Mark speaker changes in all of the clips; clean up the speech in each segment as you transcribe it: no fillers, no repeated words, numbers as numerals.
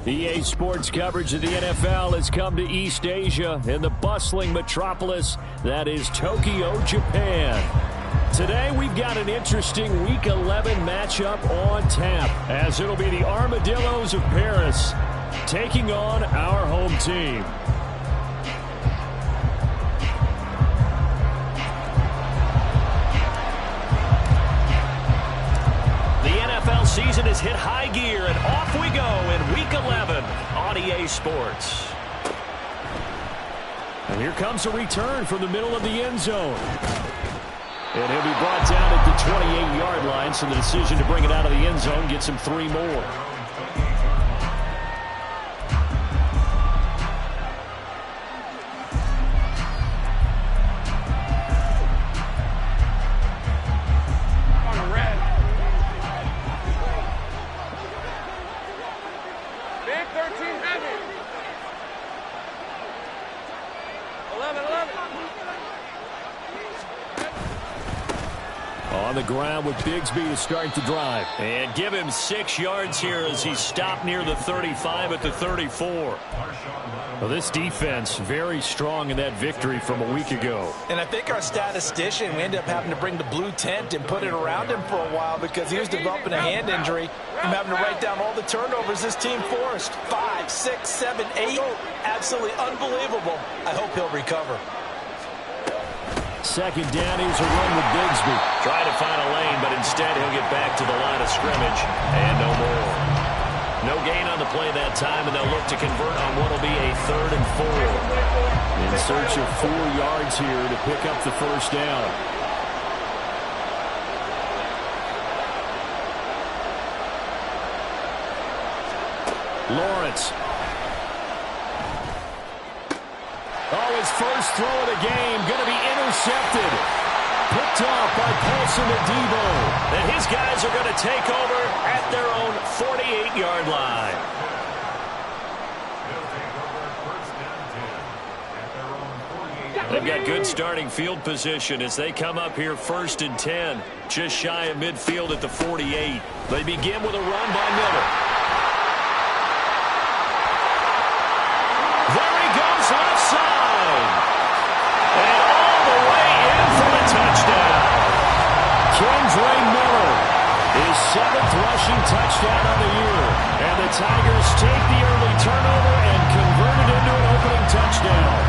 Speaker 1: EA Sports coverage of the NFL has come to East Asia in the bustling metropolis that is Tokyo, Japan. Today we've got an interesting Week 11 matchup on tap, as it'll be the Armadillos of Paris taking on our home team. Season has hit high gear, and off we go in Week 11 on EA Sports. And here comes a return from the middle of the end zone. And he'll be brought down at the 28-yard line, so the decision to bring it out of the end zone gets him 3 more. On the ground with Bigsby to start the drive. And give him 6 yards here as he's stopped near the 35 at the 34. Well, this defense very strong in that victory from a week ago.
Speaker 2: And I think our statistician, we ended up having to bring the blue tent and put it around him for a while because he was developing a hand injury from having to write down all the turnovers this team forced. 5, 6, 7, 8. Absolutely unbelievable. I hope he'll recover.
Speaker 1: Second down, here's a run with Bigsby. Trying to find a lane, but instead he'll get back to the line of scrimmage. And no more. No gain on the play that time, and they'll look to convert on what will be a 3rd and 4. In search of 4 yards here to pick up the first down. Lawrence. Oh, his first throw of the game going to be intercepted. Picked off by Paulson Adebo. And his guys are going to take over at their own 48-yard line. They've got good starting field position as they come up here 1st and 10. Just shy of midfield at the 48. They begin with a run by Miller. There he goes left side. And all the way in for the touchdown. Kendre Miller, his 7th rushing touchdown of the year. And the Tigers take the early turnover and convert it into an opening touchdown.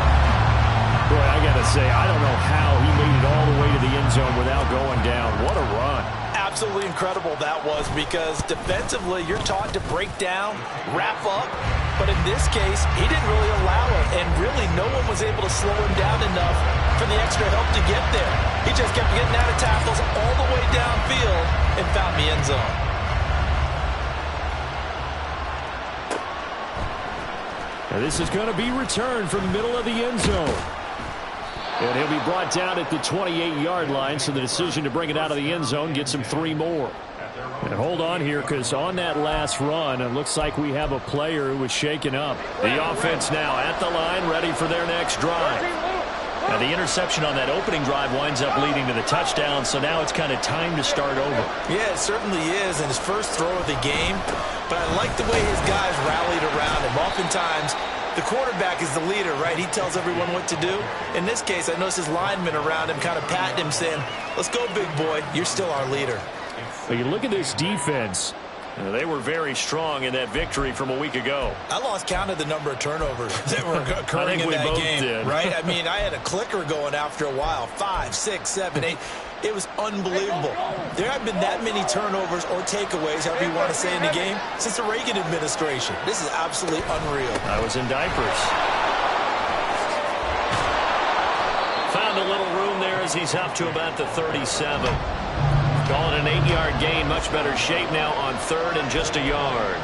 Speaker 1: Boy, I got to say, I don't know how he made it all the way to the end zone without going down. What a run.
Speaker 2: Absolutely incredible that was, because defensively you're taught to break down, wrap up, but in this case he didn't really allow it, and really no one was able to slow him down enough for the extra help to get there. He just kept getting out of tackles all the way downfield and found the end zone.
Speaker 1: Now this is going to be returned from the middle of the end zone. And he'll be brought down at the 28-yard line, so the decision to bring it out of the end zone gets him 3 more. And hold on here, because on that last run, it looks like we have a player who was shaken up. The offense now at the line, ready for their next drive. Now the interception on that opening drive winds up leading to the touchdown, so now it's kind of time to start over.
Speaker 2: Yeah, it certainly is, and his first throw of the game. But I like the way his guys rallied around him. Oftentimes, the quarterback is the leader, right? He tells everyone what to do. In this case, I noticed his linemen around him kind of patting him, saying, "Let's go, big boy. You're still our leader."
Speaker 1: But you look at this defense. They were very strong in that victory from a week ago.
Speaker 2: I lost count of the number of turnovers that were occurring in that game, right? I mean, I had a clicker going after a while. 5, 6, 7, 8. It was unbelievable. There haven't been that many turnovers or takeaways, however you want to say, in the game since the Reagan administration. This is absolutely unreal.
Speaker 1: I was in diapers. Found a little room there as he's up to about the 37. Call it an 8-yard gain. Much better shape now on 3rd and just a yard.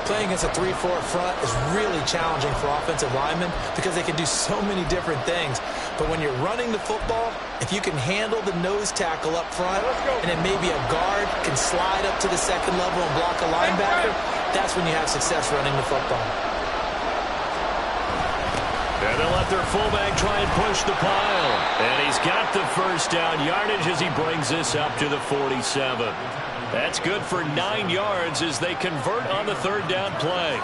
Speaker 2: Playing against a 3-4 front is really challenging for offensive linemen because they can do so many different things. But when you're running the football, if you can handle the nose tackle up front, and then maybe a guard can slide up to the second level and block a linebacker, that's when you have success running the football.
Speaker 1: And they'll let their fullback try and push the pile. And he's got the first down yardage as he brings this up to the 47. That's good for 9 yards as they convert on the 3rd down play.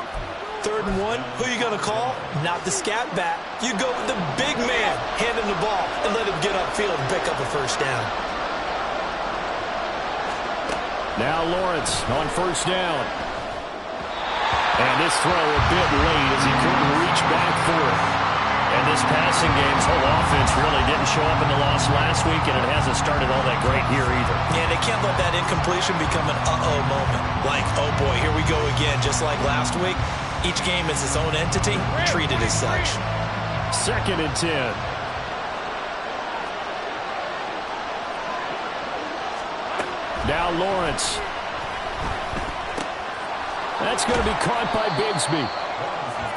Speaker 2: 3rd and 1, who are you going to call? Not the scat back. You go with the big man, hand him the ball, and let him get upfield and pick up a first down.
Speaker 1: Now Lawrence on 1st down. And this throw a bit late as he couldn't reach back for it. And this passing game's whole offense really didn't show up in the loss last week, and it hasn't started all that great here either.
Speaker 2: Yeah, they can't let that incompletion become an uh-oh moment. Like, oh boy, here we go again. Just like last week, each game is its own entity, treated as such.
Speaker 1: 2nd and 10. Now Lawrence. That's going to be caught by Bigsby.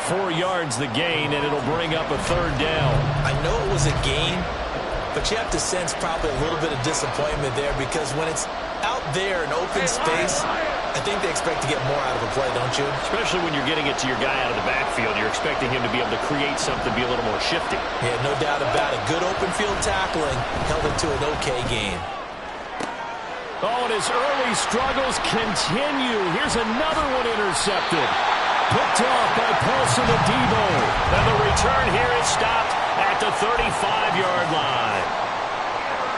Speaker 1: 4 yards the gain, and it'll bring up a 3rd down.
Speaker 2: I know it was a gain, but you have to sense probably a little bit of disappointment there because when it's out there in open space, I think they expect to get more out of a play, don't you?
Speaker 1: Especially when you're getting it to your guy out of the backfield. You're expecting him to be able to create something, be a little more shifty.
Speaker 2: Yeah, no doubt about it. Good open field tackling held it to an okay gain.
Speaker 1: Oh, and his early struggles continue. Here's another one intercepted. Picked off by Paulson Adebo. And the return here is stopped at the 35-yard line.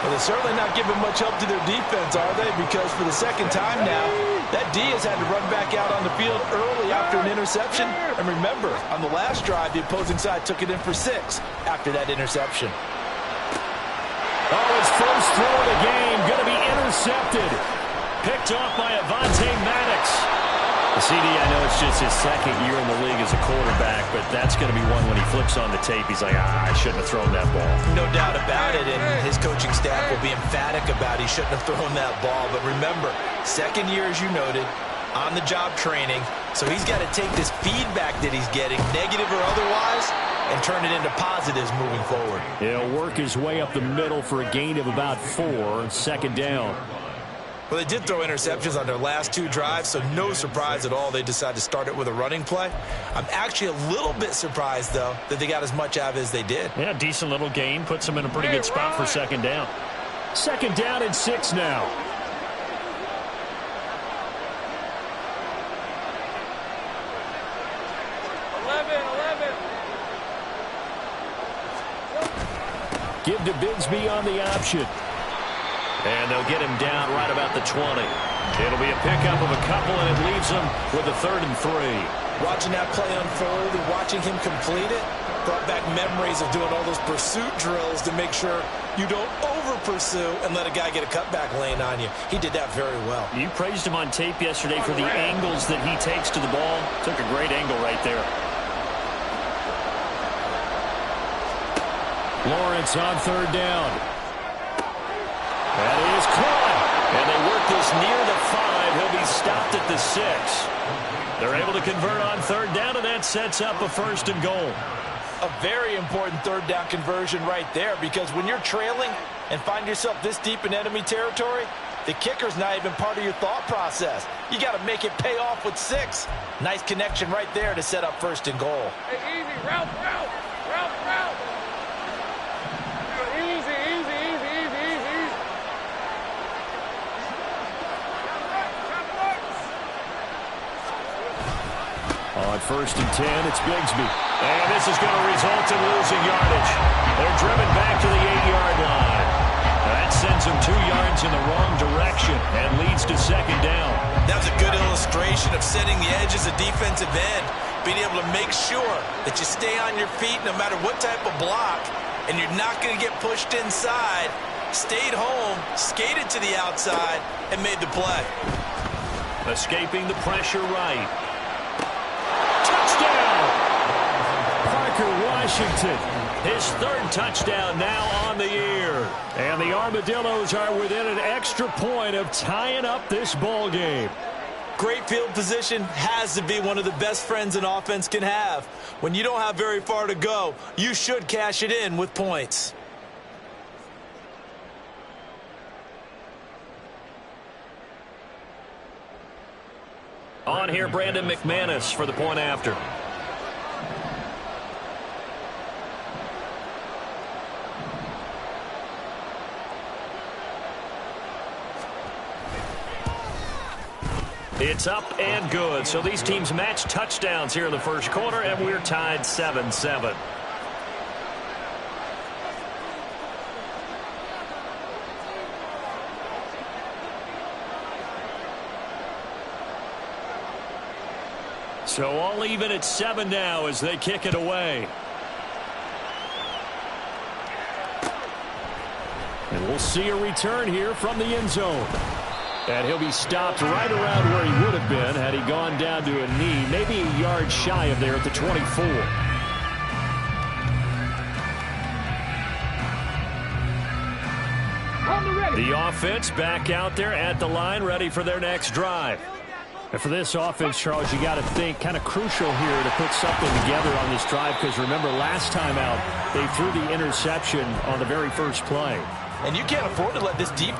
Speaker 2: Well, they're certainly not giving much help to their defense, are they? Because for the 2nd time now, that D has had to run back out on the field early after an interception. And remember, on the last drive, the opposing side took it in for 6 after that interception.
Speaker 1: Oh, his first throw of the game going to be intercepted. Picked off by Avonte Maddox. The CD, I know it's just his 2nd year in the league as a quarterback, but that's going to be one when he flips on the tape. He's like, I shouldn't have thrown that ball.
Speaker 2: No doubt about it, and his coaching staff will be emphatic about he shouldn't have thrown that ball. But remember, 2nd year, as you noted, on-the-job training, so he's got to take this feedback that he's getting, negative or otherwise, and turn it into positives moving forward.
Speaker 1: He'll work his way up the middle for a gain of about 4, 2nd down.
Speaker 2: Well, they did throw interceptions on their last 2 drives, so no surprise at all they decided to start it with a running play. I'm actually a little bit surprised, though, that they got as much out of it as they did.
Speaker 1: Yeah, decent little gain. Puts them in a pretty good spot for 2nd down. 2nd down and 6 now. Give to Bigsby on the option. And they'll get him down right about the 20. It'll be a pickup of a couple, and it leaves them with a 3rd and 3.
Speaker 2: Watching that play unfold and watching him complete it brought back memories of doing all those pursuit drills to make sure you don't over-pursue and let a guy get a cutback lane on you. He did that very well.
Speaker 1: You praised him on tape yesterday for the angles that he takes to the ball. Took a great angle right there. Lawrence on 3rd down. That is caught. And they work this near the 5. He'll be stopped at the 6. They're able to convert on 3rd down, and that sets up a 1st and goal.
Speaker 2: A very important 3rd down conversion right there, because when you're trailing and find yourself this deep in enemy territory, the kicker's not even part of your thought process. You got to make it pay off with 6. Nice connection right there to set up 1st and goal.
Speaker 3: Hey, easy, route.
Speaker 1: On 1st and 10, it's Bigsby. And this is going to result in losing yardage. They're driven back to the 8-yard line. That sends them 2 yards in the wrong direction and leads to 2nd down.
Speaker 2: That was a good illustration of setting the edge as a defensive end, being able to make sure that you stay on your feet no matter what type of block, and you're not going to get pushed inside. Stayed home, skated to the outside, and made the play.
Speaker 1: Escaping the pressure right. Touchdown! Parker Washington. His third touchdown now on the year. And the Armadillos are within an extra point of tying up this ball game.
Speaker 2: Great field position has to be one of the best friends an offense can have. When you don't have very far to go, you should cash it in with points.
Speaker 1: On here, Brandon McManus for the point after. It's up and good. So these teams match touchdowns here in the first quarter, and we're tied 7-7. So all even at 7 now as they kick it away. And we'll see a return here from the end zone. And he'll be stopped right around where he would have been had he gone down to a knee, maybe a yard shy of there at the 24. The offense back out there at the line, ready for their next drive. And for this offense, Charles, you got to think kind of crucial here to put something together on this drive, because remember last time out they threw the interception on the very first play.
Speaker 2: And you can't afford to let this deep.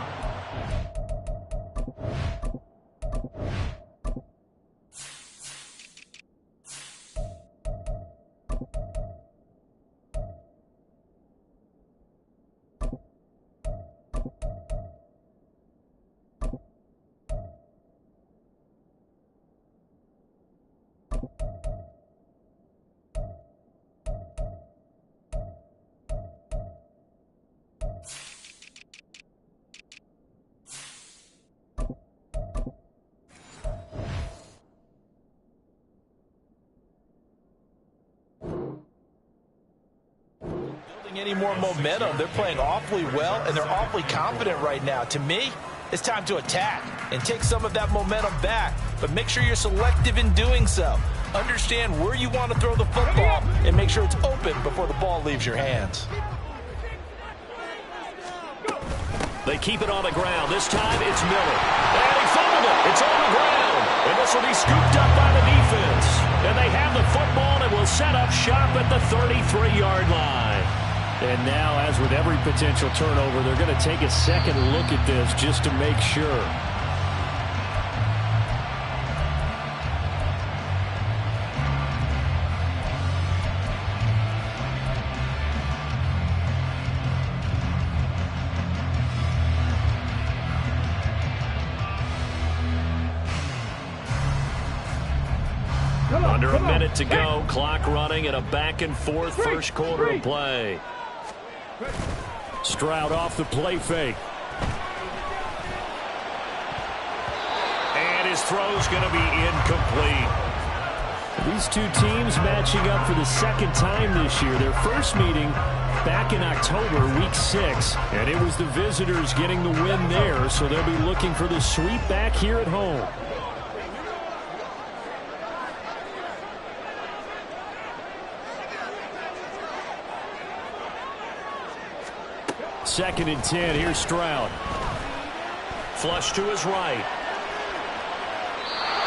Speaker 2: Any more momentum. They're playing awfully well, and they're awfully confident right now. To me, it's time to attack and take some of that momentum back, but make sure you're selective in doing so. Understand where you want to throw the football and make sure it's open before the ball leaves your hands.
Speaker 1: They keep it on the ground. This time it's Miller. And he fumbled it. It's on the ground. And this will be scooped up by the defense. And they have the football and will set up shop at the 33-yard line. And now, as with every potential turnover, they're going to take a second look at this just to make sure. Under a minute to go, clock running, and a back-and-forth first quarter of play. Stroud off the play fake. And his throw's going to be incomplete. These two teams matching up for the second time this year. Their first meeting back in October, week 6. And it was the visitors getting the win there, so they'll be looking for the sweep back here at home. Second and 10. Here's Stroud. Flush to his right.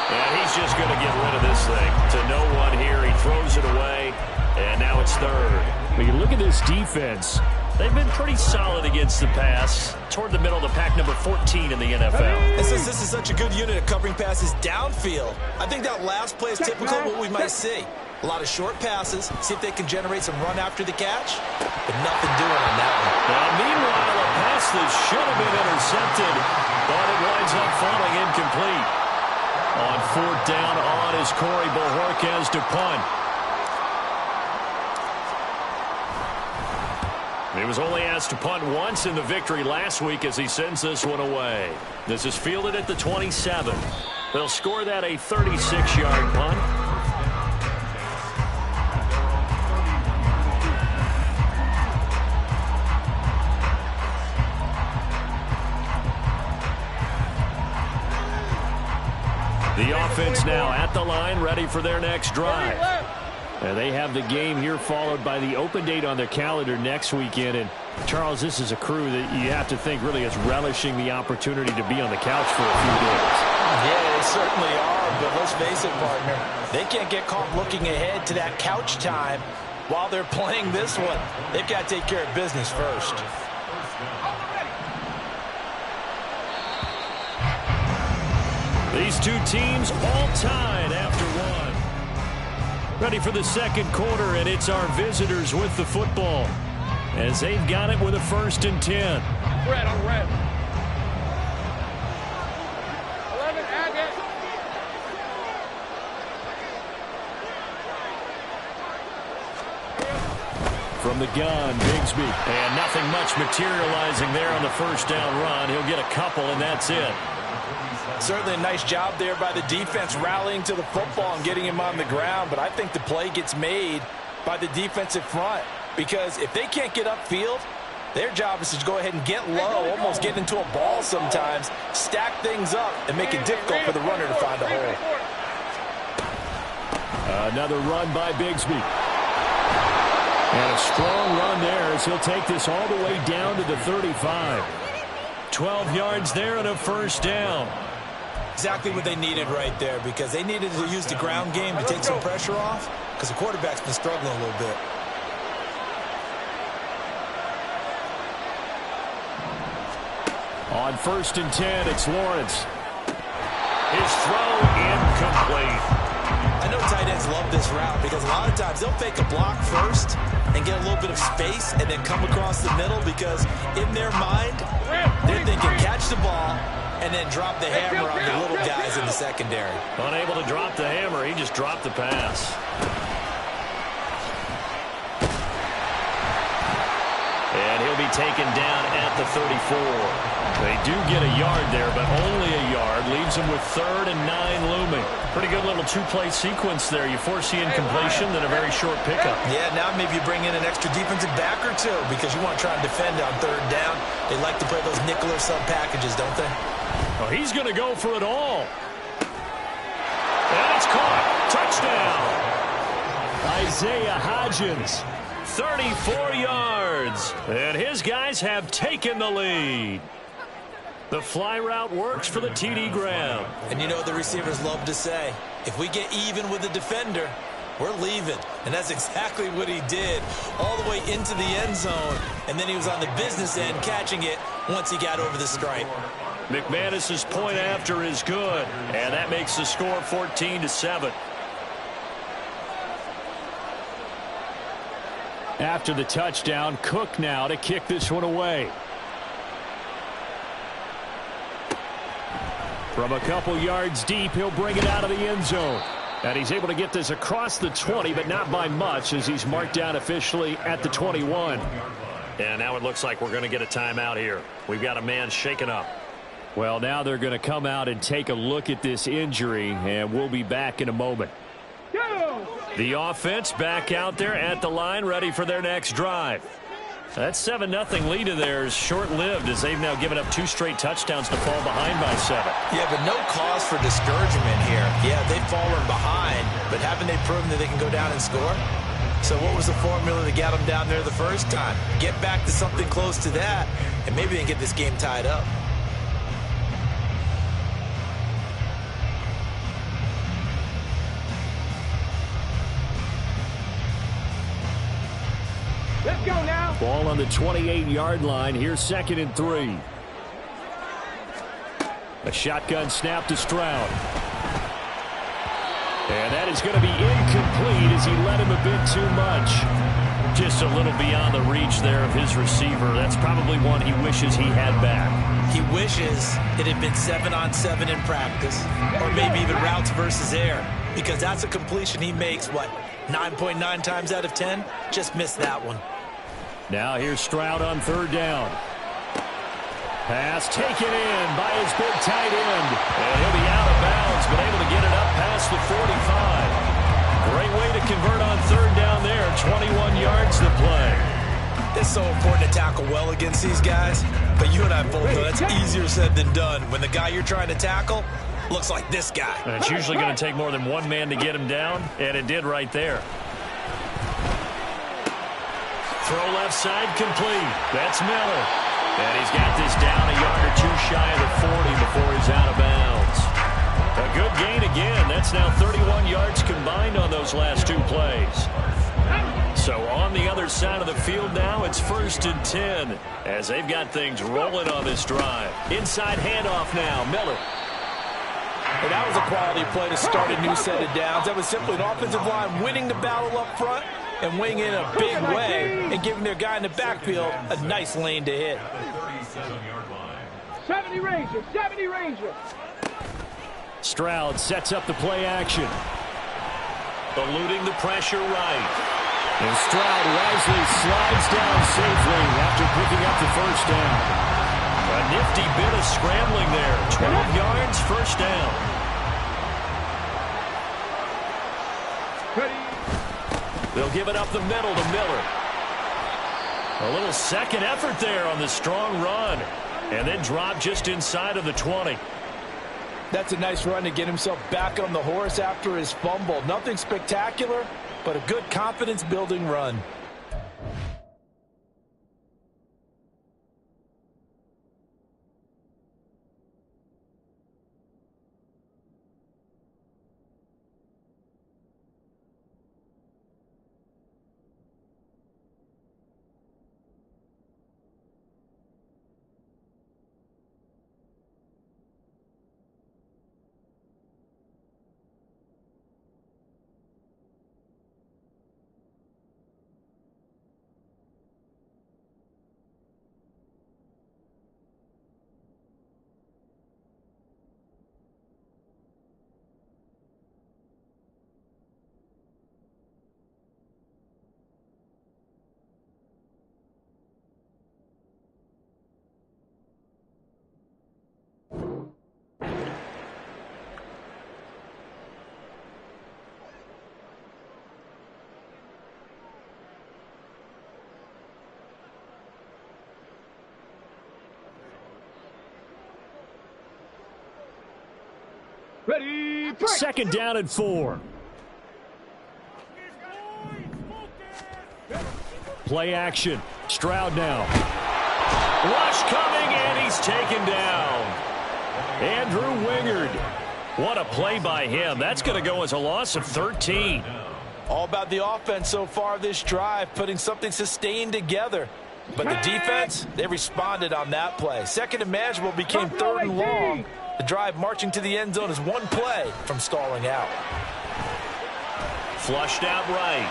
Speaker 1: And he's just going to get rid of this thing to no one here. He throws it away, and now it's third. When you look at this defense, they've been pretty solid against the pass, toward the middle of the pack, number 14 in the NFL.
Speaker 2: And since this is such a good unit at covering passes downfield, I think that last play is typical of what we might see. A lot of short passes, see if they can generate some run after the catch, but nothing doing on that one.
Speaker 1: Now, meanwhile, a pass that should have been intercepted, but it winds up falling incomplete. On fourth down on is Corey Bojorquez to punt. He was only asked to punt once in the victory last week as he sends this one away. This is fielded at the 27. They'll score that a 36-yard punt. The offense now at the line, ready for their next drive. They have the game here followed by the open date on their calendar next weekend. And, Charles, this is a crew that you have to think really is relishing the opportunity to be on the couch for a few days.
Speaker 2: Yeah, they certainly are. But let's face it, partner, they can't get caught looking ahead to that couch time while they're playing this one. They've got to take care of business first.
Speaker 1: These two teams all tied after one. Ready for the second quarter, and it's our visitors with the football as they've got it with a 1st and 10.
Speaker 3: Red on red. 11, add it.
Speaker 1: From the gun, Bigsby. And nothing much materializing there on the first down run. He'll get a couple, and that's it.
Speaker 2: Certainly a nice job there by the defense rallying to the football and getting him on the ground, but I think the play gets made by the defensive front because if they can't get upfield, their job is to go ahead and get low, almost get into a ball sometimes, stack things up, and make it difficult for the runner to find a hole.
Speaker 1: Another run by Bigsby. And a strong run there as he'll take this all the way down to the 35. 12 yards there and a 1st down.
Speaker 2: Exactly what they needed right there because they needed to use the ground game to take some pressure off because the quarterback's been struggling a little bit.
Speaker 1: On 1st and 10, it's Lawrence. His throw incomplete.
Speaker 2: I know tight ends love this route because a lot of times they'll fake a block first and get a little bit of space and then come across the middle because in their mind, they're thinking catch the ball and then drop the hammer on the little guys in the secondary.
Speaker 1: Unable to drop the hammer, he just dropped the pass. And he'll be taken down at the 34. They do get a yard there, but only a yard. Leaves them with 3rd and 9 looming. Pretty good little two-play sequence there. You force the incompletion, then a very short pickup.
Speaker 2: Yeah, now maybe you bring in an extra defensive back or two because you want to try and defend on 3rd down. They like to play those nickel or sub packages, don't they?
Speaker 1: Oh, he's going to go for it all. And it's caught. Touchdown. Isaiah Hodgins, 34 yards. And his guys have taken the lead. The fly route works for the TD Graham.
Speaker 2: And you know what the receivers love to say? If we get even with the defender, we're leaving. And that's exactly what he did all the way into the end zone. And then he was on the business end catching it once he got over the stripe.
Speaker 1: McManus's point after is good. And that makes the score 14-7. After the touchdown, Cook now to kick this one away. From a couple yards deep, he'll bring it out of the end zone. And he's able to get this across the 20, but not by much as he's marked down officially at the 21. And now it looks like we're going to get a timeout here. We've got a man shaken up. Well, now they're going to come out and take a look at this injury, and we'll be back in a moment. The offense back out there at the line, ready for their next drive. That 7-0 lead of theirs short-lived as they've now given up 2 straight touchdowns to fall behind by 7.
Speaker 2: Yeah, but no cause for discouragement here. Yeah, they've fallen behind, but haven't they proven that they can go down and score? So what was the formula that got them down there the first time? Get back to something close to that, and maybe they can get this game tied up.
Speaker 3: Let's go now.
Speaker 1: Ball on the 28-yard line. Here's 2nd and 3. A shotgun snap to Stroud. And that is going to be incomplete as he let him a bit too much. Just a little beyond the reach there of his receiver. That's probably one he wishes he had back.
Speaker 2: He wishes it had been 7-on-7 in practice, or maybe even routes versus air, because that's a completion he makes, what, 9.9 times out of 10? Just missed that one.
Speaker 1: Now here's Stroud on 3rd down. Pass taken in by his big tight end. And he'll be out of bounds, but able to get it up past the 45. Great way to convert on 3rd down there. 21 yards to play.
Speaker 2: It's so important to tackle well against these guys, but you and I both know that's easier said than done when the guy you're trying to tackle looks like this guy.
Speaker 1: And it's usually going to take more than one man to get him down, and it did right there. Throw left side complete. That's Miller. And he's got this down a yard or two shy of the 40 before he's out of bounds. A good gain again. That's now 31 yards combined on those last two plays. So on the other side of the field now, it's 1st and 10 as they've got things rolling on this drive. Inside handoff now, Miller.
Speaker 2: And that was a quality play to start a new set of downs. That was simply an offensive line winning the battle up front and weighing in a big way and giving their guy in the backfield a nice lane to hit.
Speaker 3: 70 Ranger, 70 Ranger.
Speaker 1: Stroud sets up the play action. Eluding the pressure right. And Stroud wisely slides down safely after picking up the first down. A nifty bit of scrambling there. 12 yards, first down. They'll give it up the middle to Miller. A little second effort there on the strong run. And then drop just inside of the 20.
Speaker 2: That's a nice run to get himself back on the horse after his fumble. Nothing spectacular, but a good confidence-building run.
Speaker 3: Ready, break.
Speaker 1: 2nd down and 4. Play action. Stroud now. Rush coming, and he's taken down. Andrew Wingard. What a play by him. That's going to go as a loss of 13.
Speaker 2: All about the offense so far this drive, putting something sustained together. But the defense, they responded on that play. Second and manageable became 3rd and long. The drive marching to the end zone is one play from stalling out.
Speaker 1: Flushed out right.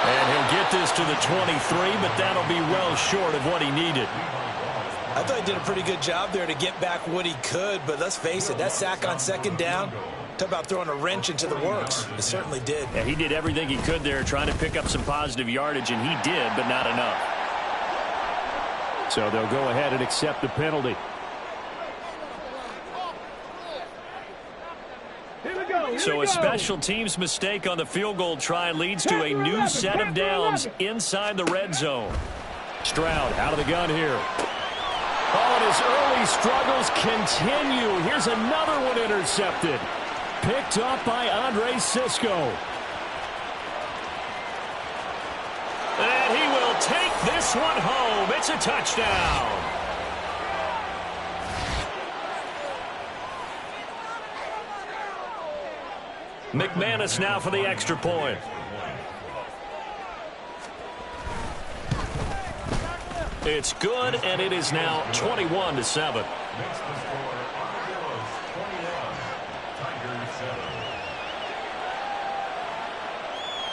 Speaker 1: And he'll get this to the 23, but that'll be well short of what he needed.
Speaker 4: I thought he did a pretty good job there to get back what he could, but let's face it, that sack on 2nd down, talk about throwing a wrench into the works. It certainly did.
Speaker 1: Yeah, he did everything he could there trying to pick up some positive yardage, and he did, but not enough. So they'll go ahead and accept the penalty. So a special teams mistake on the field goal try leads to a new set of downs inside the red zone. Stroud out of the gun here. Oh, and his early struggles continue. Here's another one intercepted. Picked up by Andre Cisco. And he will take this one home. It's a touchdown. McManus now for the extra point. It's good, and it is now 21-7.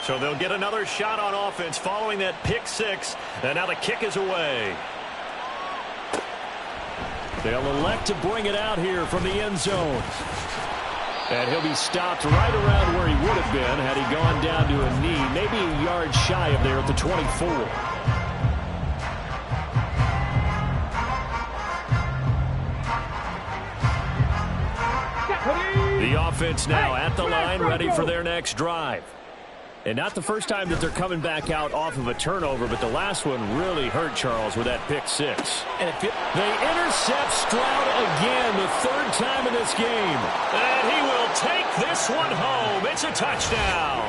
Speaker 1: So they'll get another shot on offense following that pick six, and now the kick is away. They'll elect to bring it out here from the end zone. And he'll be stopped right around where he would have been had he gone down to a knee, maybe a yard shy of there at the 24. The offense now at the line, ready for their next drive. And not the first time that they're coming back out off of a turnover, but the last one really hurt Charles with that pick six.
Speaker 2: And
Speaker 1: they intercept Stroud again, the 3rd time in this game. And he will take this one home. It's a touchdown.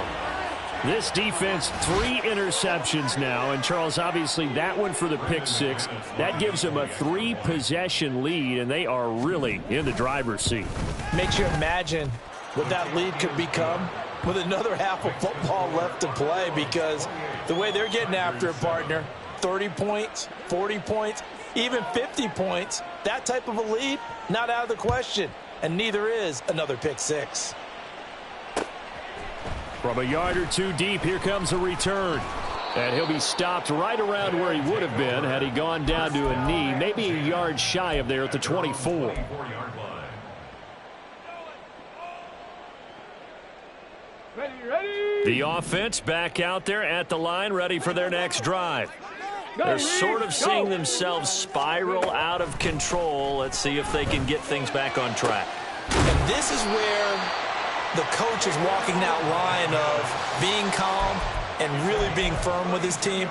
Speaker 1: This defense, 3 interceptions now. And, Charles, obviously that one for the pick 6. That gives them a 3-possession lead, and they are really in the driver's seat.
Speaker 2: Makes you imagine what that lead could become with another half of football left to play, because the way they're getting after it, partner, 30 points, 40 points, even 50 points, that type of a lead, not out of the question. And neither is another pick 6.
Speaker 1: From a yard or 2 deep, here comes a return. And he'll be stopped right around where he would have been had he gone down to a knee, maybe a yard shy of there at the 24.
Speaker 3: Ready.
Speaker 1: The offense back out there at the line, ready for their next drive. They're sort of seeing themselves spiral out of control. Let's see if they can get things back on track.
Speaker 2: And this is where the coach is walking that line of being calm and really being firm with his team.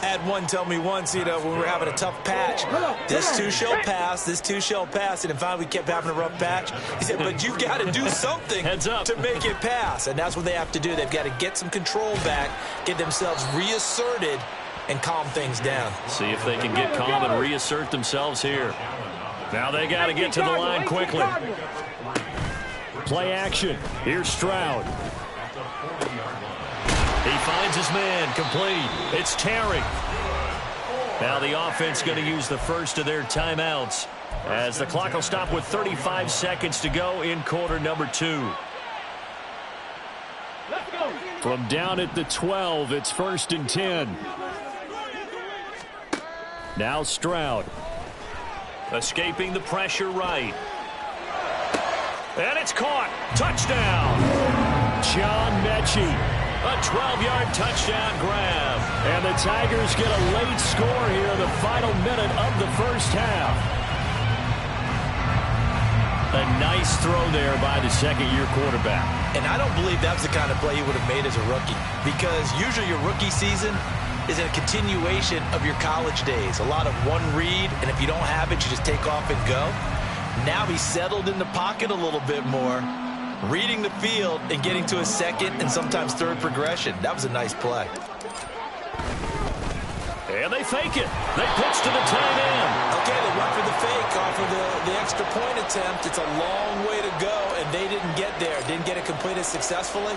Speaker 2: I had one tell me once, when we were having a tough patch, this too shall pass, this too shall pass. And finally we kept having a rough patch. He said, but you've got to do something to make it pass. And that's what they have to do. They've got to get some control back, get themselves reasserted, and calm things down.
Speaker 1: See if they can get calm and reassert themselves here. Now they got to get to the line quickly. Play action. Here's Stroud. He finds his man, complete. It's Terry. Now the offense going to use the first of their timeouts as the clock will stop with 35 seconds to go in quarter number 2. From down at the 12, it's 1st and 10. Now Stroud. Escaping the pressure right. And it's caught. Touchdown. John Mechie. A 12-yard touchdown grab. And the Tigers get a late score here in the final minute of the first half. A nice throw there by the second-year quarterback.
Speaker 2: And I don't believe that's the kind of play he would have made as a rookie, because usually your rookie season is a continuation of your college days. A lot of one read, and if you don't have it, you just take off and go. Now he's settled in the pocket a little bit more, reading the field and getting to a second and sometimes third progression. That was a nice play.
Speaker 1: And they fake it. They pitch to the tight end.
Speaker 2: Okay, they went for the fake off of the extra point attempt. It's a long way to go, and they didn't get there. Didn't get it completed successfully.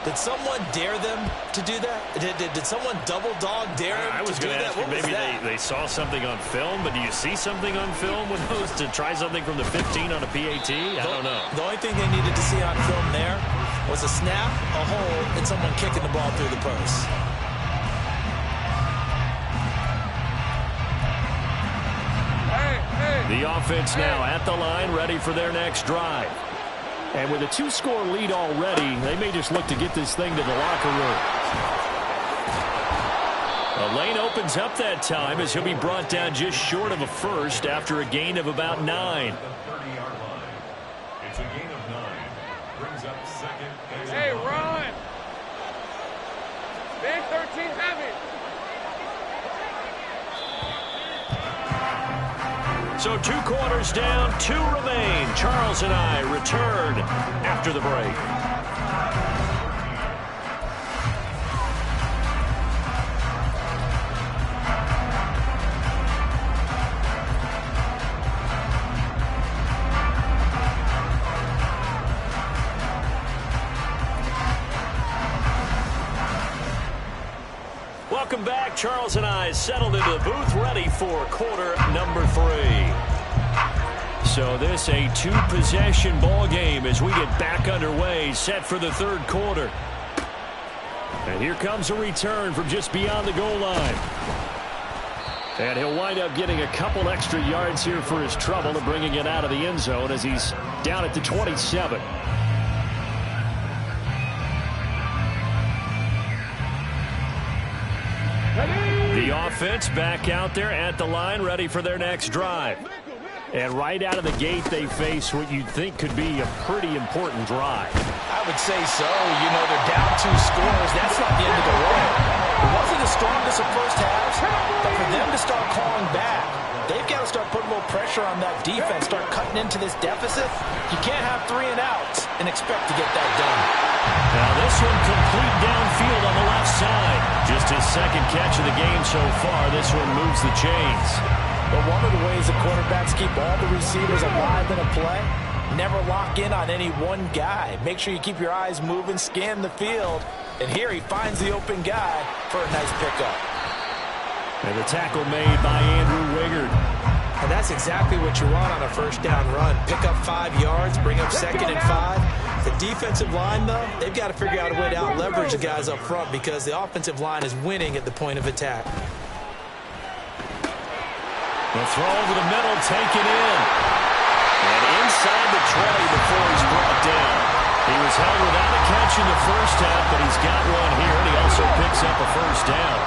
Speaker 2: Did someone dare them to do that? Did someone double dog dare them to do that?
Speaker 1: What was that? Maybe they saw something on film, but do you see something on film when those to try something from the 15 on a PAT? I don't know.
Speaker 2: The only thing they needed to see on film there was a snap, a hold, and someone kicking the ball through the post.
Speaker 1: The offense now at the line, ready for their next drive. And with a 2-score lead already, they may just look to get this thing to the locker room. A lane opens up that time as he'll be brought down just short of a first after a gain of about 9.
Speaker 5: It's a gain of 9. Brings up second.
Speaker 3: Hey, run! Big 13 heavy.
Speaker 1: So 2 quarters down, 2 remain. Charles and I return after the break. Welcome back. Charles and I settled into the booth, ready for quarter number 3. So this a 2-possession ball game as we get back underway, set for the third quarter. And here comes a return from just beyond the goal line. And he'll wind up getting a couple extra yards here for his trouble and bringing it out of the end zone as he's down at the 27. The offense back out there at the line, ready for their next drive. And right out of the gate, they face what you'd think could be a pretty important drive.
Speaker 2: I would say so. They're down 2 scores. That's not the end of the road. It wasn't the strongest of first halves, but for them to start clawing back, they've got to start putting a little pressure on that defense, start cutting into this deficit. You can't have 3 and outs.
Speaker 4: and expect to get that done.
Speaker 1: Now this one complete downfield on the left side. Just his second catch of the game so far. This one moves the chains.
Speaker 2: But one of the ways the quarterbacks keep all the receivers alive in a play, never lock in on any one guy. Make sure you keep your eyes moving, scan the field. And here he finds the open guy for a nice pickup.
Speaker 1: And the tackle made by Andrew Wigard.
Speaker 4: And that's exactly what you want on a first down run. Pick up 5 yards, bring up 2nd and 5. The defensive line, though, they've got to figure out a way to out-leverage the guys up front because the offensive line is winning at the point of attack.
Speaker 1: The throw over the middle, taken in. And inside the 20 before he's brought down. He was held without a catch in the first half, but he's got one here, and he also picks up a first down.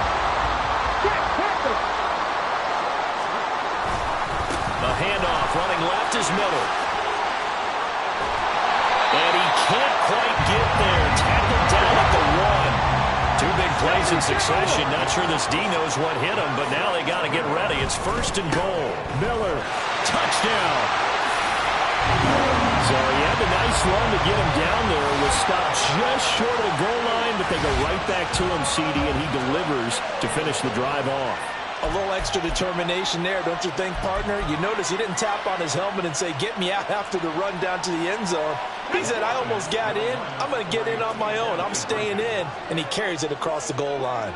Speaker 1: The handoff, running left is Miller. And he can't quite get there. Tackled down at the 1. 2 big plays in succession. Not sure this D knows what hit him, but now they got to get ready. It's 1st and goal. Miller, touchdown. So he had a nice run to get him down there. Was stopped just short of the goal line, but they go right back to him, CD, and he delivers to finish the drive off.
Speaker 2: A little extra determination there, don't you think, partner? You notice he didn't tap on his helmet and say, get me out after the run down to the end zone. He said, I almost got in. I'm going to get in on my own. I'm staying in. And he carries it across the goal line.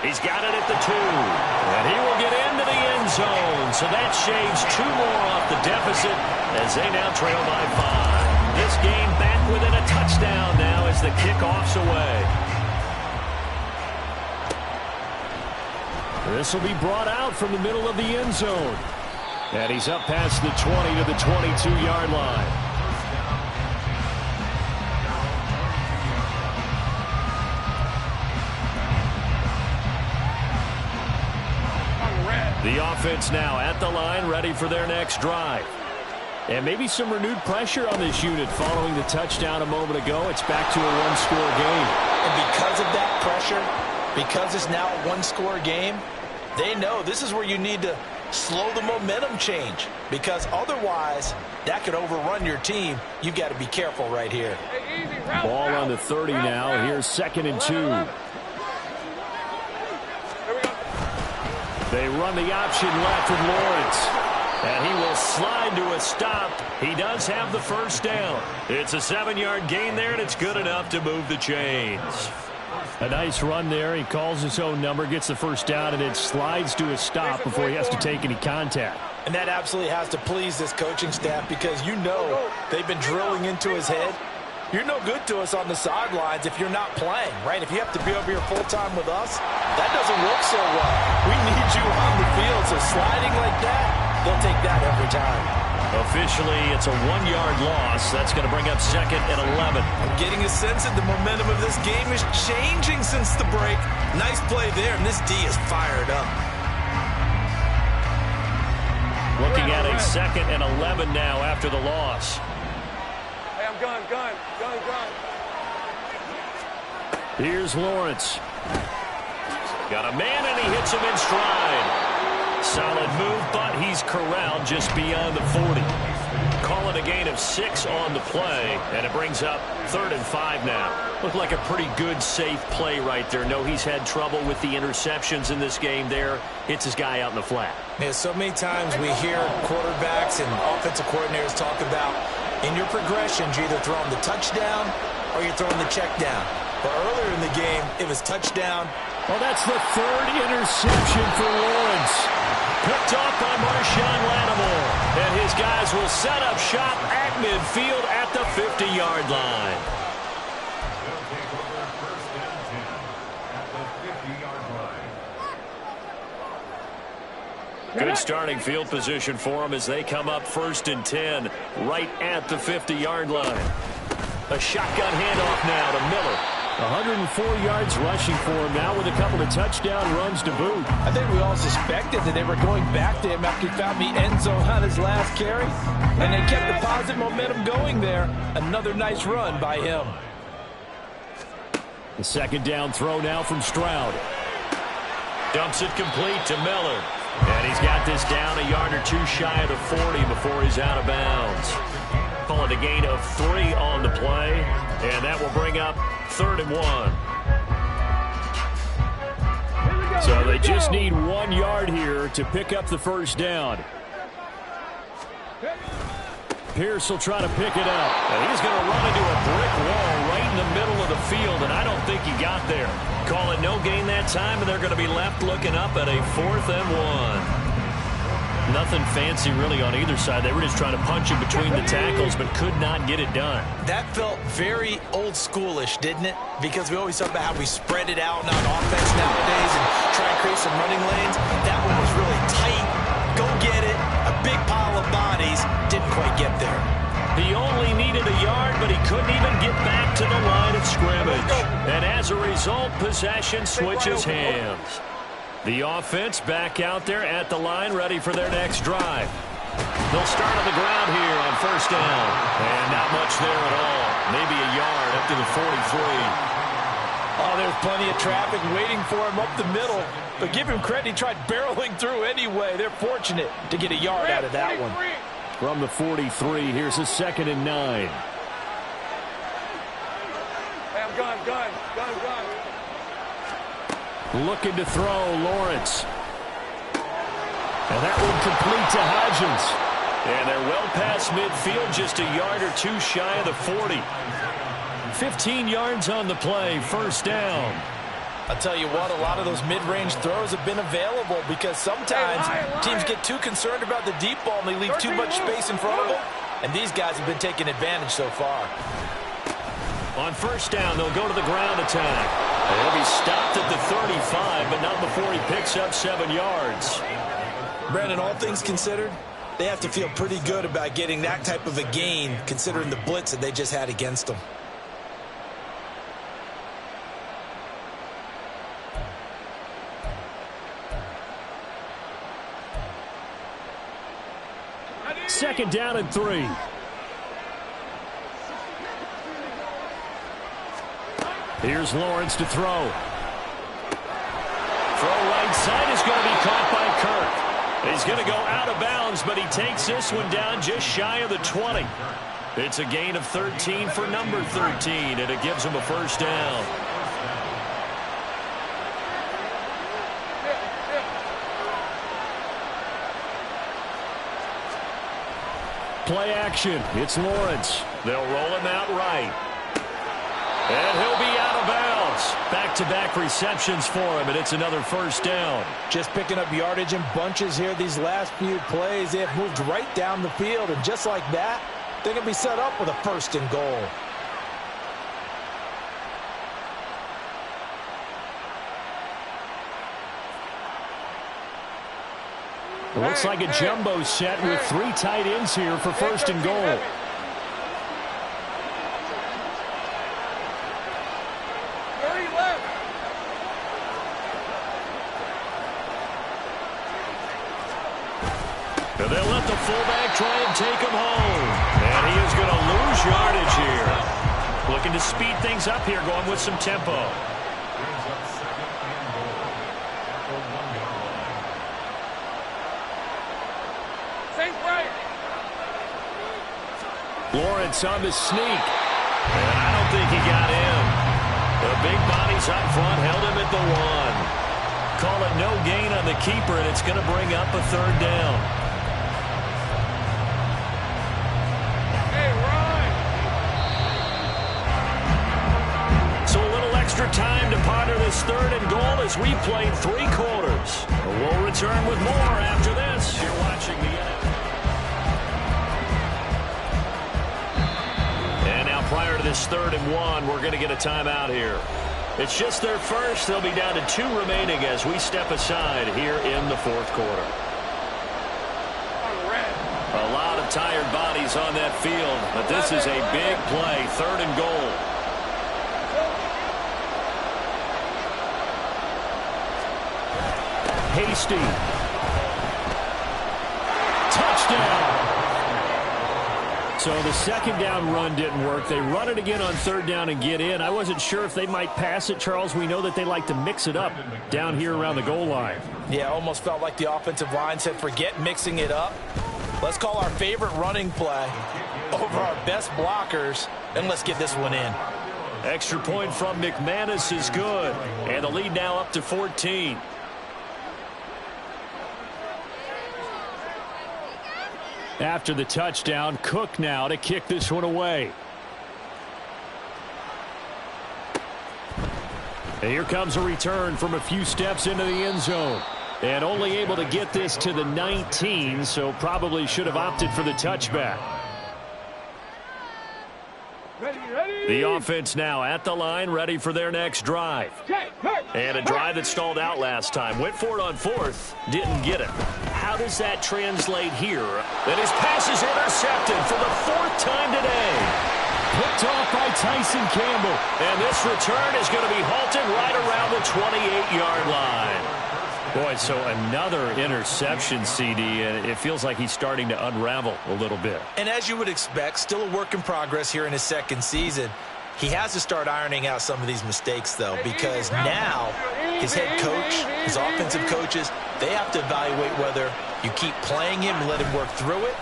Speaker 1: He's got it at the 2. And he will get into the end zone. So that shaves 2 more off the deficit as they now trail by 5. This game back within a touchdown now as the kickoff's away. This will be brought out from the middle of the end zone. And he's up past the 20 to the 22-yard line. The offense now at the line, ready for their next drive. And maybe some renewed pressure on this unit following the touchdown a moment ago. It's back to a 1-score game.
Speaker 2: And because of that pressure, because it's now a 1-score game, they know this is where you need to slow the momentum change, because otherwise that could overrun your team. You've got to be careful right here.
Speaker 1: Ball on the 30 now. Here's 2nd and 2. They run the option left with Lawrence. And he will slide to a stop. He does have the first down. It's a 7-yard gain there, and it's good enough to move the chains. A nice run there. He calls his own number, gets the first down, and then slides to a stop before he has to take any contact.
Speaker 2: And that absolutely has to please this coaching staff, because you know they've been drilling into his head. You're no good to us on the sidelines if you're not playing, right? If you have to be over here full-time with us, that doesn't work so well. We need you on the field, so sliding like that, they'll take that every time.
Speaker 1: Officially, it's a 1-yard loss. That's going to bring up 2nd and 11.
Speaker 2: I'm getting a sense that the momentum of this game is changing since the break. Nice play there, and this D is fired up.
Speaker 1: Looking at a 2nd and 11 now after the loss.
Speaker 3: Hey, I'm gun.
Speaker 1: Here's Lawrence. Got a man, and he hits him in stride. Solid move, but he's corralled just beyond the 40. Calling a gain of 6 on the play, and it brings up 3rd and 5 now. Looked like a pretty good, safe play right there. No, he's had trouble with the interceptions in this game there. Hits his guy out in the flat.
Speaker 4: Yeah, so many times we hear quarterbacks and offensive coordinators talk about in your progressions, you're either throwing the touchdown or you're throwing the check down. But earlier in the game, it was touchdown.
Speaker 1: Well, that's the 3rd interception for Lawrence. Picked off by Marshawn Lattimore. And his guys will set up shop at midfield at the 50-yard line.
Speaker 5: They'll take over 1st and 10 at the 50-yard line.
Speaker 1: Good starting field position for them as they come up 1st and 10 right at the 50-yard line. A shotgun handoff now to Miller. 104 yards rushing for him now with a couple of touchdown runs to boot.
Speaker 2: I think we all suspected that they were going back to him after he found the end zone on his last carry. And they kept the positive momentum going there. Another nice run by him.
Speaker 1: The 2nd down throw now from Stroud. Dumps it complete to Miller. And he's got this down a yard or 2 shy of the 40 before he's out of bounds. Call it a gain of 3 on the play, and that will bring up 3rd and 1. So they just need 1 yard here to pick up the first down. Pierce will try to pick it up, and he's going to run into a brick wall right in the middle of the field, and I don't think he got there. Call it no gain that time, and they're going to be left looking up at a 4th and 1. Nothing fancy really on either side. They were just trying to punch in between the tackles, but could not get it done.
Speaker 2: That felt very old schoolish, didn't it? Because we always talk about how we spread it out on offense nowadays and try and create some running lanes. That one was really tight. Go get it. A big pile of bodies. Didn't quite get there.
Speaker 1: He only needed a yard, but he couldn't even get back to the line of scrimmage. And as a result, possession switches hands. The offense back out there at the line, ready for their next drive. They'll start on the ground here on 1st down. And not much there at all. Maybe a yard up to the 43.
Speaker 2: Oh, there's plenty of traffic waiting for him up the middle. But give him credit, he tried barreling through anyway. They're fortunate to get a yard out of that one.
Speaker 1: From the 43, here's a 2nd and 9.
Speaker 3: Hey, I'm gun.
Speaker 1: Looking to throw, Lawrence. And that one complete to Hodgins. And they're well past midfield, just a yard or 2 shy of the 40. 15 yards on the play, 1st down.
Speaker 2: I'll tell you what, a lot of those mid-range throws have been available because sometimes teams get too concerned about the deep ball and they leave too much space in front of them. And these guys have been taking advantage so far.
Speaker 1: On 1st down, they'll go to the ground attack. He'll be stopped at the 35, but not before he picks up 7 yards.
Speaker 4: Brandon, all things considered, they have to feel pretty good about getting that type of a gain considering the blitz that they just had against them.
Speaker 1: Second down and 3. Here's Lawrence to throw. Throw right side is going to be caught by Kirk. He's going to go out of bounds, but he takes this one down just shy of the 20. It's a gain of 13 for number 13, and it gives him a 1st down. Play action. It's Lawrence. They'll roll him out right. And he'll be out of bounds. Back-to-back receptions for him, and it's another 1st down.
Speaker 2: Just picking up yardage in bunches here these last few plays. They have moved right down the field, and just like that, they're going to be set up with a 1st and goal.
Speaker 1: It looks like a jumbo set with 3 tight ends here for 1st and goal. And they'll let the fullback try and take him home. And he is going to lose yardage here. Looking to speed things up here, going with some tempo. Lawrence on the sneak. And I don't think he got in. The big bodies up front held him at the 1. Call it no gain on the keeper, and it's going to bring up a 3rd down.
Speaker 3: Hey, Ryan!
Speaker 1: So a little extra time to ponder this 3rd and goal as we played 3 quarters. We'll return with more after this. You're watching the prior to this 3rd and 1, we're going to get a timeout here. It's just their first. They'll be down to 2 remaining as we step aside here in the 4th quarter. A lot of tired bodies on that field, but this is a big play, 3rd and goal. Hasty. Touchdown. So the 2nd down run didn't work. They run it again on 3rd down and get in. I wasn't sure if they might pass it, Charles. We know that they like to mix it up down here around the goal line.
Speaker 2: Yeah, almost felt like the offensive line said, forget mixing it up. Let's call our favorite running play. over our best blockers, and let's get this one in.
Speaker 1: Extra point from McManus is good. And the lead now up to 14. After the touchdown, Cook now to kick this one away. And here comes a return from a few steps into the end zone. And only able to get this to the 19, so probably should have opted for the touchback. The offense now at the line, ready for their next drive. And a drive that stalled out last time. Went for it on fourth, didn't get it. How does that translate here? And his pass is intercepted for the fourth time today. Picked off by Tyson Campbell. And this return is going to be halted right around the 28-yard line. Boy, so another interception, CD, and it feels like he's starting to unravel a little bit.
Speaker 2: And as you would expect, still a work in progress here in his second season. He has to start ironing out some of these mistakes, though, because now his head coach, his offensive coaches, they have to evaluate whether you keep playing him and let him work through it,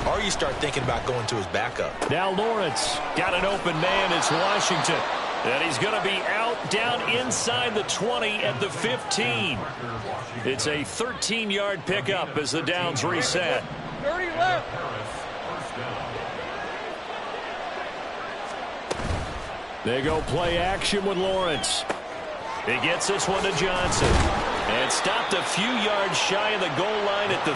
Speaker 2: or you start thinking about going to his backup.
Speaker 1: Now Lawrence got an open man. It's Washington. And he's going to be out down inside the 20 at the 15. It's a 13-yard pickup as the downs reset.
Speaker 3: 30 left.
Speaker 1: They go play action with Lawrence. He gets this one to Johnson. And stopped a few yards shy of the goal line at the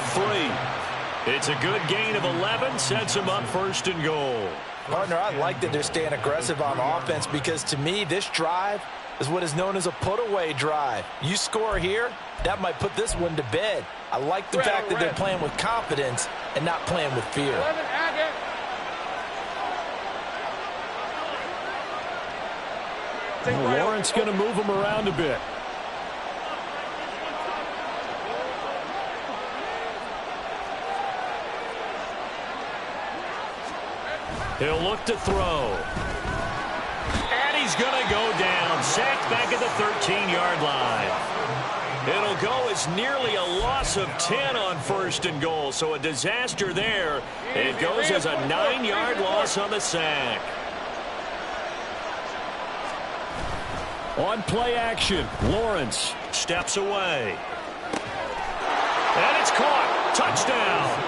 Speaker 1: 3. It's a good gain of 11. Sets him up first and goal.
Speaker 2: Partner, I like that they're staying aggressive on offense because, to me, this drive is what is known as a put-away drive. You score here, that might put this one to bed. I like the fact that they're playing with confidence and not playing with fear.
Speaker 1: Well, Lawrence going to move him around a bit. He'll look to throw. And he's going to go down. Sacked back at the 13-yard line. It'll go as nearly a loss of 10 on first and goal. So a disaster there. It goes as a 9-yard loss on the sack. On play action, Lawrence steps away. And it's caught. Touchdown.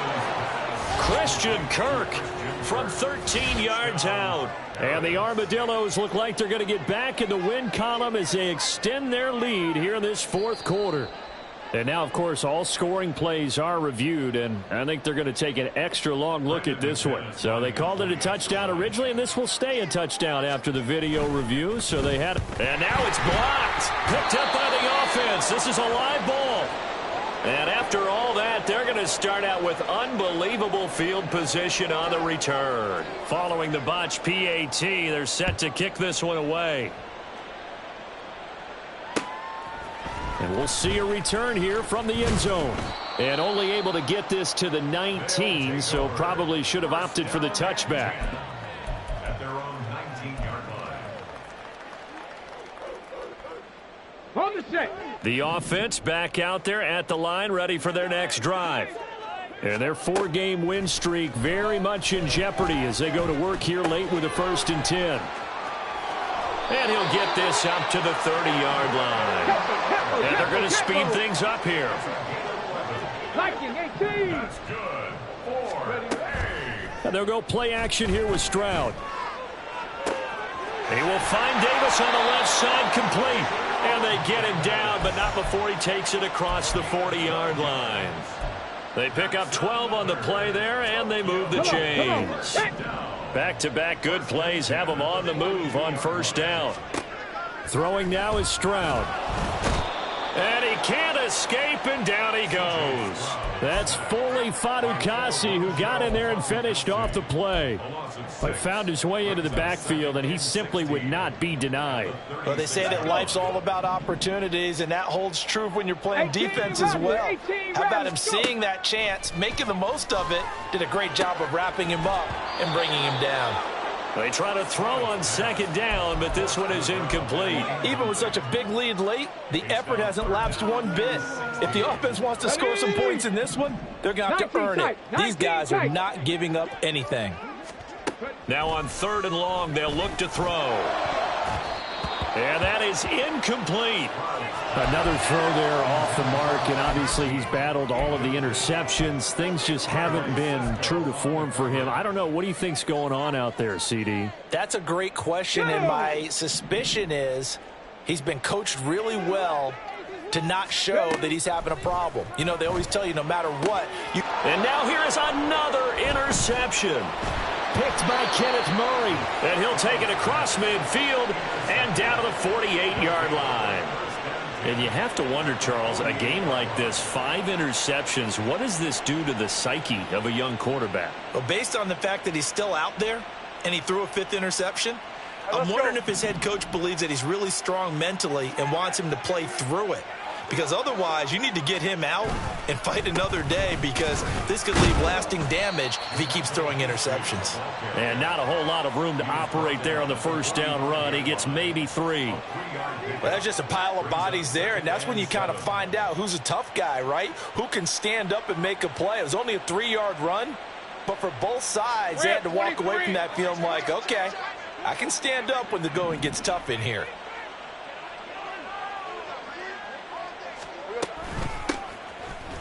Speaker 1: Christian Kirk from 13 yards out. And the Armadillos look like they're going to get back in the win column as they extend their lead here in this fourth quarter. And now, of course, all scoring plays are reviewed, and I think they're going to take an extra long look at this one. So they called it a touchdown originally, and this will stay a touchdown after the video review. So they had it. And now it's blocked. Picked up by the offense. This is a live ball. And after all that, they're going to start out with unbelievable field position on the return. Following the botch PAT, they're set to kick this one away. And we'll see a return here from the end zone. And only able to get this to the 19, so probably should have opted for the touchback.
Speaker 5: At their own 19-yard line.
Speaker 3: On the set.
Speaker 1: The offense back out there at the line, ready for their next drive. And their 4-game win streak very much in jeopardy as they go to work here late with a 1st and 10. And he'll get this up to the 30-yard line. And they're going to speed things up here.
Speaker 3: Liking 18.
Speaker 5: That's good. 4-8.
Speaker 1: And they'll go play action here with Stroud. He will find Davis on the left side, complete. And they get him down, but not before he takes it across the 40-yard line. They pick up 12 on the play there, and they move the chains. Back-to-back good plays have them on the move on first down. Throwing now is Stroud. And he can't escape, and down he goes. That's Foley Fadukasi who got in there and finished off the play. But found his way into the backfield, and he simply would not be denied.
Speaker 2: Well, they say that life's all about opportunities, and that holds true when you're playing defense as well. How about him seeing that chance, making the most of it, did a great job of wrapping him up and bringing him down.
Speaker 1: They try to throw on second down, but this one is incomplete.
Speaker 2: Even with such a big lead late, the effort hasn't lapsed one bit. If the offense wants to score some points in this one, they're going to have to earn it. These guys are not giving up anything.
Speaker 1: Now on 3rd and long, they'll look to throw. And that is incomplete. Another throw there off the mark, and obviously he's battled all of the interceptions. Things just haven't been true to form for him. I don't know. What do you think's going on out there, CD?
Speaker 2: That's a great question, and my suspicion is he's been coached really well to not show that he's having a problem. You know, they always tell you no matter what.
Speaker 1: And now here is another interception. Picked by Kenneth Murray. And he'll take it across midfield and down to the 48-yard line. And you have to wonder, Charles, a game like this, 5 interceptions, what does this do to the psyche of a young quarterback?
Speaker 2: Well, based on the fact that he's still out there and he threw a 5th interception, I'm wondering if his head coach believes that he's really strong mentally and wants him to play through it. Because otherwise, you need to get him out and fight another day, because this could leave lasting damage if he keeps throwing interceptions.
Speaker 1: And not a whole lot of room to operate there on the first down run. He gets maybe 3.
Speaker 2: Well, that's just a pile of bodies there, and that's when you kind of find out who's a tough guy, right? Who can stand up and make a play. It was only a 3-yard run, but for both sides, they had to walk away from that feeling like, okay, I can stand up when the going gets tough in here.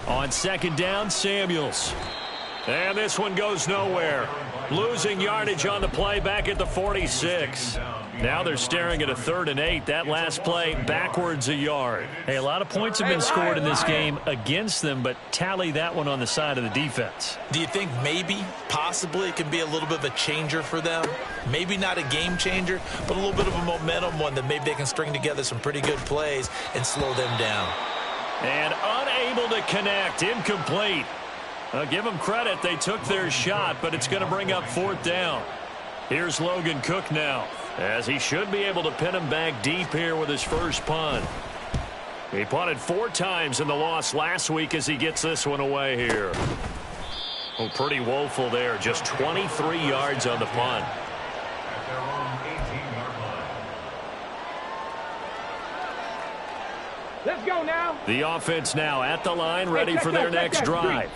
Speaker 1: On 2nd down, Samuels. And this one goes nowhere. Losing yardage on the play back at the 46. Now they're staring at a 3rd and 8. That last play backwards a yard. Hey, a lot of points have been scored in this game against them, but tally that one on the side of the defense.
Speaker 2: Do you think maybe, possibly, it can be a little bit of a changer for them? Maybe not a game changer, but a little bit of a momentum one that maybe they can string together some pretty good plays and slow them down.
Speaker 1: And unable to connect. Incomplete. Give them credit. They took their shot, but it's going to bring up 4th down. Here's Logan Cook now, as he should be able to pin him back deep here with his first punt. He punted 4 times in the loss last week as he gets this one away here. Oh, pretty woeful there. Just 23 yards on the punt.
Speaker 3: Let's go now.
Speaker 1: The offense now at the line, ready for their next drive.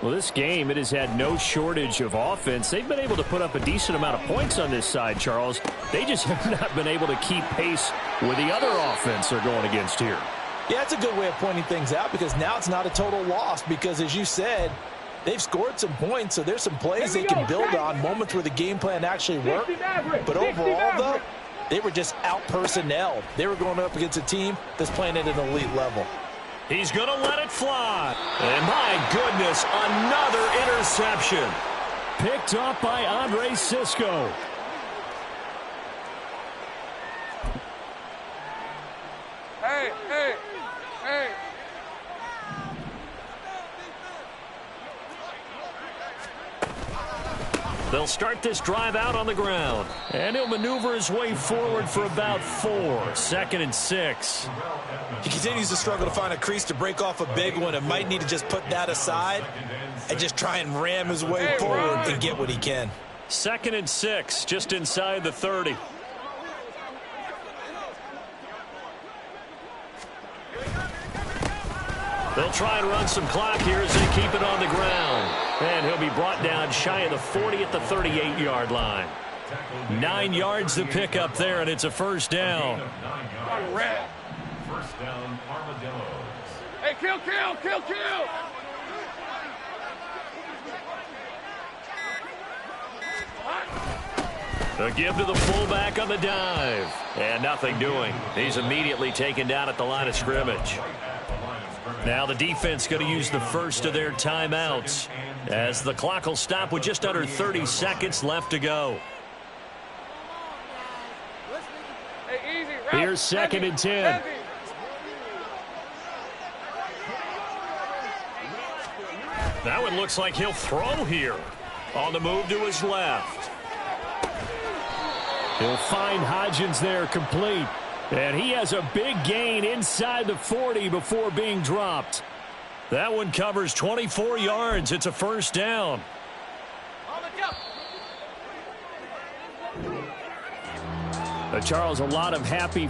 Speaker 1: Well, this game, it has had no shortage of offense. They've been able to put up a decent amount of points on this side, Charles. They just have not been able to keep pace with the other offense they're going against here.
Speaker 2: Yeah, that's a good way of pointing things out, because now it's not a total loss, because as you said, they've scored some points, so there's some plays they can build on, moments where the game plan actually worked. But overall, though, they were just out-personnelled. They were going up against a team that's playing at an elite level.
Speaker 1: He's going to let it fly. And my goodness, another interception. Picked up by Andre Cisco.
Speaker 3: Hey, hey, hey.
Speaker 1: They'll start this drive out on the ground. And he'll maneuver his way forward for about 4. 2nd and 6.
Speaker 2: He continues to struggle to find a crease to break off a big one, and might need to just put that aside and just try and ram his way forward and get what he can.
Speaker 1: 2nd and 6, just inside the 30. They'll try and run some clock here as they keep it on the ground. And he'll be brought down shy of the 40 at the 38-yard line. 9 yards to pick up there, and it's a first down.
Speaker 5: First down, Armadillos.
Speaker 3: Hey, kill, kill, kill, kill.
Speaker 1: A give to the fullback on the dive. And nothing doing. He's immediately taken down at the line of scrimmage. Now the defense going to use the first of their timeouts, as the clock will stop with just under 30 seconds left to go.
Speaker 3: Hey, easy.
Speaker 1: Here's 2nd and 10. That one looks like he'll throw here. On the move to his left. He'll find Hodgins there, complete. And he has a big gain inside the 40 before being dropped. That one covers 24 yards. It's a first down. Charles, a lot of happy